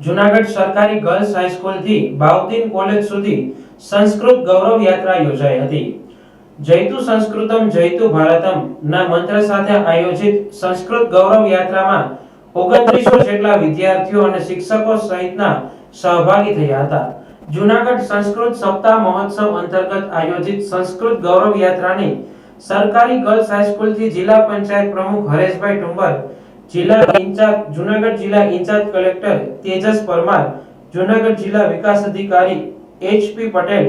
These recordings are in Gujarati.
જૂનાગઢ સરકારી ગર્લ્સ હાઈસ્કૂલ થી બાઉદીન કોલેજ સુધી સંસ્કૃત ગૌરવ યાત્રા યોજાઈ હતી। જયતુ સંસ્કૃતમ જયતુ ભારતમ ના મંત્ર સાથે આયોજિત સંસ્કૃત ગૌરવ યાત્રામાં 2900 જેટલા વિદ્યાર્થીઓ અને શિક્ષકો સહિતના સહભાગી થયા હતા। જૂનાગઢ સંસ્કૃત સપ્તાહ મહોત્સવ અંતર્ગત આયોજિત સંસ્કૃત ગૌરવ યાત્રાની સરકારી ગર્લ્સ હાઈસ્કૂલ થી જિલ્લા પંચાયત પ્રમુખ હરેશભાઈ ટુંબર, જૂનાગઢ જિલ્લા ઇન્ચાર્જ કલેક્ટર તેજસ પરમાર, જૂનાગઢ જિલ્લા વિકાસ અધિકારી HP પટેલ,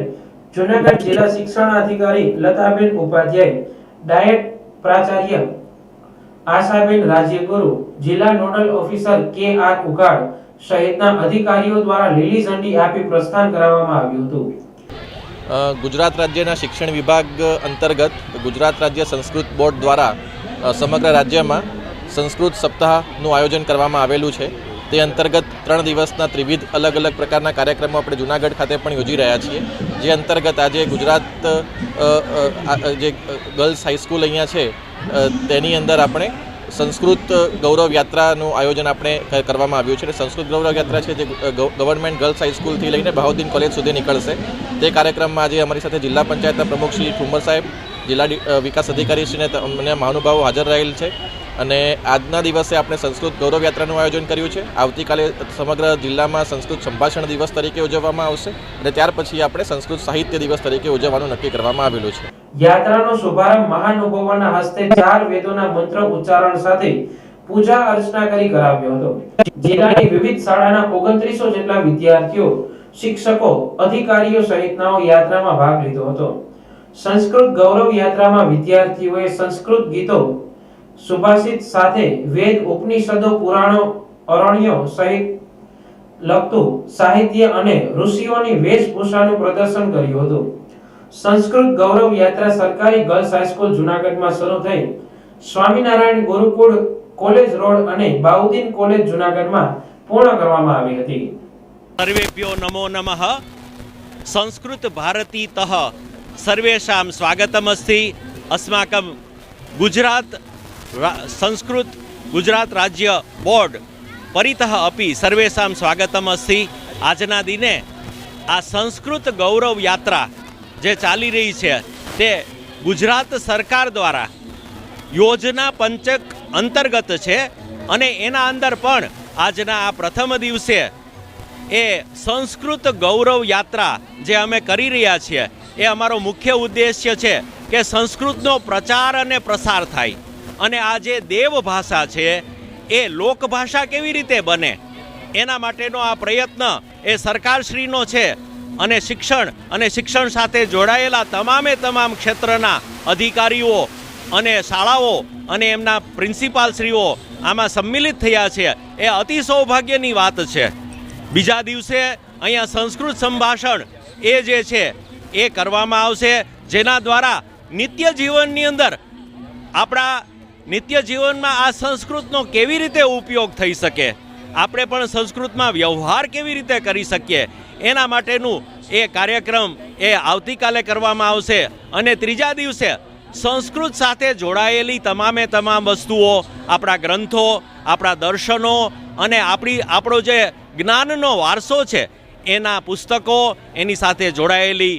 જૂનાગઢ જિલ્લા શિક્ષણ અધિકારી લતાબેન ઉપાધ્યાય, ડાયટ પ્રાચાર્ય આશાબેન રાજ્યગુરુ, જિલ્લા નોડલ ઓફિસર KR ઉગાડ સહિતના અધિકારીઓ દ્વારા લીલી ઝંડી આપી પ્રસ્થાન કરાવવામાં આવ્યું હતું। ગુજરાત રાજ્યના શિક્ષણ વિભાગ અંતર્ગત ગુજરાત રાજ્ય સંસ્કૃત બોર્ડ દ્વારા સમગ્ર રાજ્યમાં સંસ્કૃત સપ્તાહનું આયોજન કરવામાં આવેલું છે। તે અંતર્ગત 3 દિવસના ત્રિવિધ અલગ અલગ પ્રકારના કાર્યક્રમો આપણે જૂનાગઢ ખાતે પણ યોજી રહ્યા છીએ। જે અંતર્ગત આજે ગુજરાત જે ગર્લ્સ હાઈસ્કૂલ અહીંયા છે તેની અંદર આપણે સંસ્કૃત ગૌરવ યાત્રાનું આયોજન આપણે કરવામાં આવ્યું છે। સંસ્કૃત ગૌરવ યાત્રા છે જે ગવર્મેન્ટ ગર્લ્સ હાઈસ્કૂલથી લઈને બાઉદીન કોલેજ સુધી નીકળશે। તે કાર્યક્રમમાં આજે અમારી સાથે જિલ્લા પંચાયતના પ્રમુખ શ્રી ઠુંબર સાહેબ, જિલ્લા વિકાસ અધિકારી શ્રીને અન્ય મહાનુભાવો હાજર રહેલ છે અને આજના દિવસે આપણે સંસ્કૃત ગૌરવ યાત્રાનું આયોજન કર્યું છે। આવતીકાલે સમગ્ર જિલ્લામાં સંસ્કૃત સંભાષણ દિવસ તરીકે ઉજવવામાં આવશે અને ત્યાર પછી આપણે સંસ્કૃત સાહિત્ય દિવસ તરીકે ઉજવવાનું નક્કી કરવામાં આવેલું છે। યાત્રાનો શુભારંભ મહાનુભાવોના હસ્તે 4 વેદોના મંત્ર ઉચ્ચારણ સાથે પૂજા અર્ચના કરી કરાવ્યો હતો। જિલ્લાની વિવિધ શાળાના 2900 જેટલા વિદ્યાર્થીઓ, શિક્ષકો, અધિકારીઓ સહિતનાઓ યાત્રામાં ભાગ લીધો હતો। સંસ્કૃત ગૌરવ યાત્રામાં વિદ્યાર્થીઓએ સંસ્કૃત ગીતો, સુભાષિત સાથે વેદ, ઉપનિષદો, પુરાણો, અરણ્યો સહિત લગતું સાહિત્ય અને ઋષિઓની વેશભૂષાનું પ્રદર્શન કર્યું હતું। સંસ્કૃત ગૌરવ યાત્રા સરકારી ગર્લ્સ હાઈસ્કૂલ જૂનાગઢમાં શરૂ થઈ સ્વામિનારાયણ ગુરુકુળ કોલેજ રોડ અને બાઉદીન કોલેજ જૂનાગઢમાં પૂર્ણ કરવામાં આવી હતી। સર્વેભ્યો નમો નમઃ। સંસ્કૃત ભારતીતઃ સર્વેષાં સ્વાગતમસ્તિ। अस्माकं गुजरात संस्कृत गुजरात राज्य बोर्ड परितः अपि सर्वेषां स्वागतमस्ति। आजना दिने आ संस्कृत गौरव यात्रा जे चाली रही है ते गुजरात सरकार द्वारा योजना पंचक अंतर्गत है अने एना अंदर पण आजना आ प्रथम दिवसे ए संस्कृत गौरव यात्रा जे अमे करी रह्या छीए ए अमारो मुख्य उद्देश्य है कि संस्कृतनो प्रचार अने प्रसार थाय अने आ जे देव भाषा है ए लोकभाषा केवी रीते बने एना माटेनो आ प्रयत्न ए सरकारश्रीनो छे अने शिक्षण साथे जोड़ायेला तमामे तमाम क्षेत्रना अधिकारीओ अने शाळाओ अने एमना प्रिंसिपालश्रीओ आमां सम्मिलित थया छे ए अति सौभाग्यनी वात छे। बीजा दिवसे अहींया संस्कृत संभाषण ए जे छे ए करवामां आवशे, जेना द्वारा नित्य जीवननी अंदर आपणा नित्य जीवनमां आ संस्कृतनो केवी रीते उपयोग थई शके, आपणे पण संस्कृतमां व्यवहार केवी रीते करी शकीए एना माटेनुं ए कार्यक्रम ए आवतीकाले करवामां आवशे। अने त्रीजा दिवसे संस्कृत साथे जोड़ायेली तमामे तमाम वस्तुओ, आपणा ग्रंथो, आपणा दर्शनो अने आपणो जे ज्ञाननो वारसो छे एना पुस्तको, एनी साथे जोड़ायेली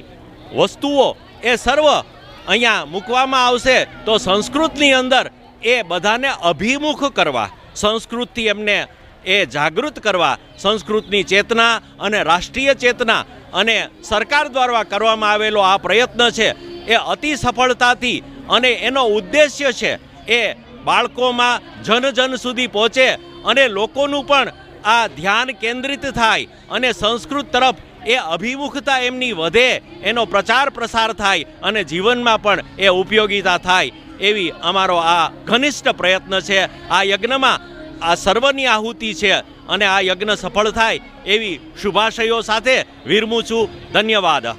वस्तुओ ए सर्व अहींया मूकवामां आवशे। तो संस्कृतनी अंदर ए बधाने अभिमुख करवा, संस्कृतथी एमने ए जागृत करवा, संस्कृतनी चेतना अने राष्ट्रीय चेतना अने सरकार द्वारा करवामां आवेलो आ प्रयत्न छे ए अति सफलताथी अने एनो उद्देश्य छे ए बाळकोमां जन जन सुधी पहोंचे अने लोकोनुं पण आ ध्यान केंद्रित थाय अने संस्कृत तरफ ए अभिमुखता एमनी वधे, एनो प्रचार प्रसार थाय अने जीवनमां पण ए उपयोगिता थाय एवी अमारो आ घनिष्ठ प्रयत्न छे। आ यज्ञमां आ सर्वनी आहुति छे अने आ यज्ञ सफल थाय एवी शुभाशयो साथे विरमું છું। धन्यवाद।